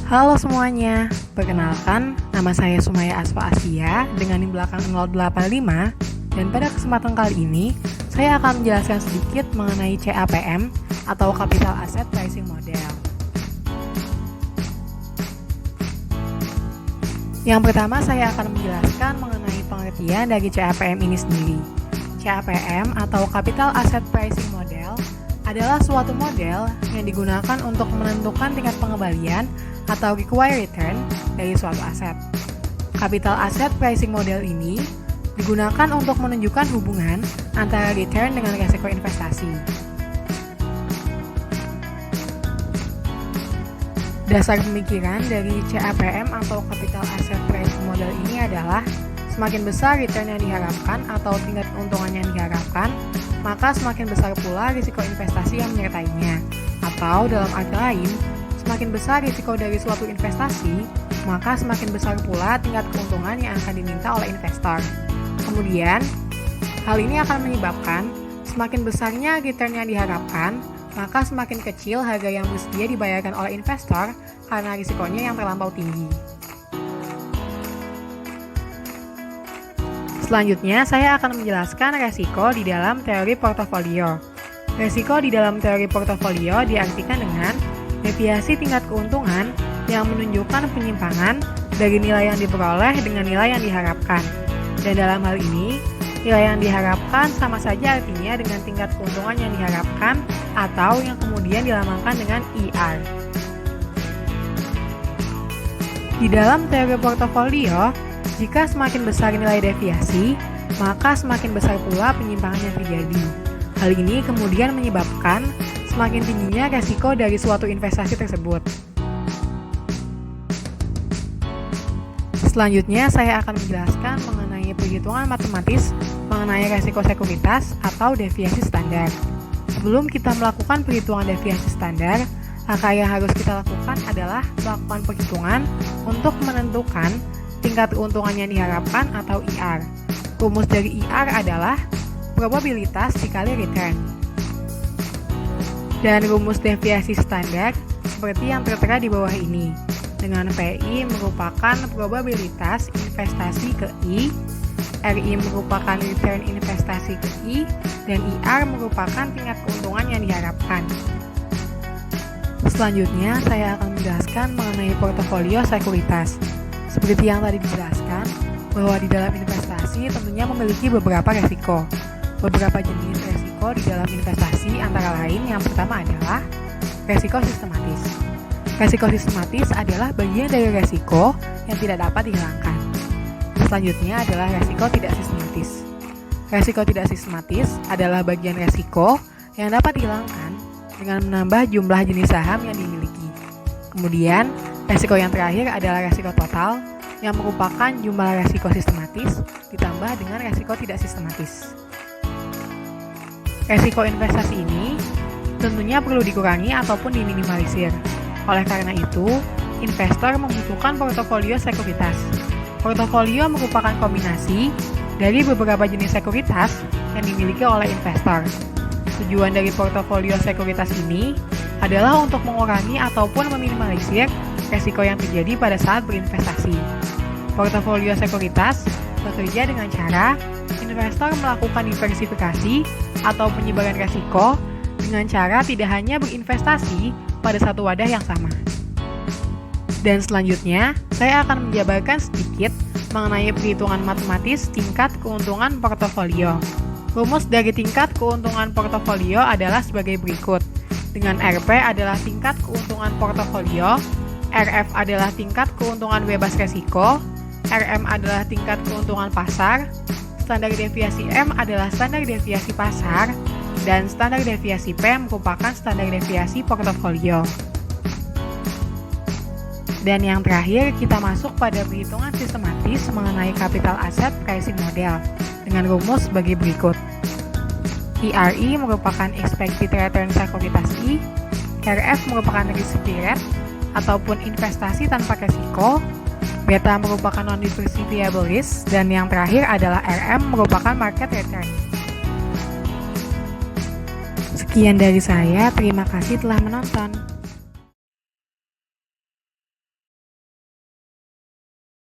Halo semuanya, perkenalkan nama saya Sumaya Asfa Asia dengan NIM belakang 085 dan pada kesempatan kali ini saya akan menjelaskan sedikit mengenai CAPM atau Capital Asset Pricing Model. Yang pertama saya akan menjelaskan mengenai pengertian dari CAPM ini sendiri. CAPM atau Capital Asset Pricing Model adalah suatu model yang digunakan untuk menentukan tingkat pengembalian atau required return dari suatu aset. Capital Asset Pricing Model ini digunakan untuk menunjukkan hubungan antara return dengan resiko investasi. Dasar pemikiran dari CAPM atau Capital Asset Pricing Model ini adalah semakin besar return yang diharapkan atau tingkat keuntungan yang diharapkan, maka semakin besar pula risiko investasi yang menyertainya. Atau dalam arti lain, semakin besar risiko dari suatu investasi, maka semakin besar pula tingkat keuntungan yang akan diminta oleh investor. Kemudian, hal ini akan menyebabkan semakin besarnya return yang diharapkan, maka semakin kecil harga yang bersedia dibayarkan oleh investor karena risikonya yang terlampau tinggi. Selanjutnya, saya akan menjelaskan resiko di dalam teori portofolio. Resiko di dalam teori portofolio diartikan dengan deviasi tingkat keuntungan yang menunjukkan penyimpangan dari nilai yang diperoleh dengan nilai yang diharapkan. Dan dalam hal ini, nilai yang diharapkan sama saja artinya dengan tingkat keuntungan yang diharapkan atau yang kemudian dilambangkan dengan IR. Di dalam teori portofolio, jika semakin besar nilai deviasi, maka semakin besar pula penyimpangan yang terjadi. Hal ini kemudian menyebabkan semakin tingginya resiko dari suatu investasi tersebut. Selanjutnya, saya akan menjelaskan mengenai perhitungan matematis mengenai resiko sekuritas atau deviasi standar. Sebelum kita melakukan perhitungan deviasi standar, maka yang harus kita lakukan adalah melakukan perhitungan untuk menentukan tingkat keuntungan yang diharapkan atau IR. Rumus dari IR adalah probabilitas dikali return. Dan rumus deviasi standar seperti yang tertera di bawah ini, dengan PI merupakan probabilitas investasi ke I, RI merupakan return investasi ke I, dan IR merupakan tingkat keuntungan yang diharapkan. Selanjutnya, saya akan menjelaskan mengenai portofolio sekuritas. Seperti yang tadi dijelaskan, bahwa di dalam investasi tentunya memiliki beberapa resiko. Beberapa jenis resiko di dalam investasi antara lain yang pertama adalah resiko sistematis. Resiko sistematis adalah bagian dari resiko yang tidak dapat dihilangkan. Selanjutnya adalah resiko tidak sistematis. Resiko tidak sistematis adalah bagian resiko yang dapat dihilangkan dengan menambah jumlah jenis saham yang dimiliki. Kemudian, resiko yang terakhir adalah resiko total yang merupakan jumlah resiko sistematis ditambah dengan resiko tidak sistematis. Resiko investasi ini tentunya perlu dikurangi ataupun diminimalisir. Oleh karena itu, investor membutuhkan portofolio sekuritas. Portofolio merupakan kombinasi dari beberapa jenis sekuritas yang dimiliki oleh investor. Tujuan dari portofolio sekuritas ini adalah untuk mengurangi ataupun meminimalisir resiko yang terjadi pada saat berinvestasi. Portofolio sekuritas bekerja dengan cara investor melakukan diversifikasi atau penyebaran resiko dengan cara tidak hanya berinvestasi pada satu wadah yang sama. Dan selanjutnya, saya akan menjabarkan sedikit mengenai perhitungan matematis tingkat keuntungan portofolio. Rumus dari tingkat keuntungan portofolio adalah sebagai berikut. Dengan RP adalah tingkat keuntungan portofolio, RF adalah tingkat keuntungan bebas resiko, RM adalah tingkat keuntungan pasar, standar deviasi M adalah standar deviasi pasar, dan standar deviasi P merupakan standar deviasi portofolio. Dan yang terakhir, kita masuk pada perhitungan sistematis mengenai Capital Asset Pricing Model dengan rumus sebagai berikut. IRI merupakan Expected Return Sekuritas I, RF merupakan Risk Free Rate ataupun investasi tanpa resiko, Beta merupakan non-diversifiable risk, dan yang terakhir adalah RM merupakan market return. Sekian dari saya, terima kasih telah menonton.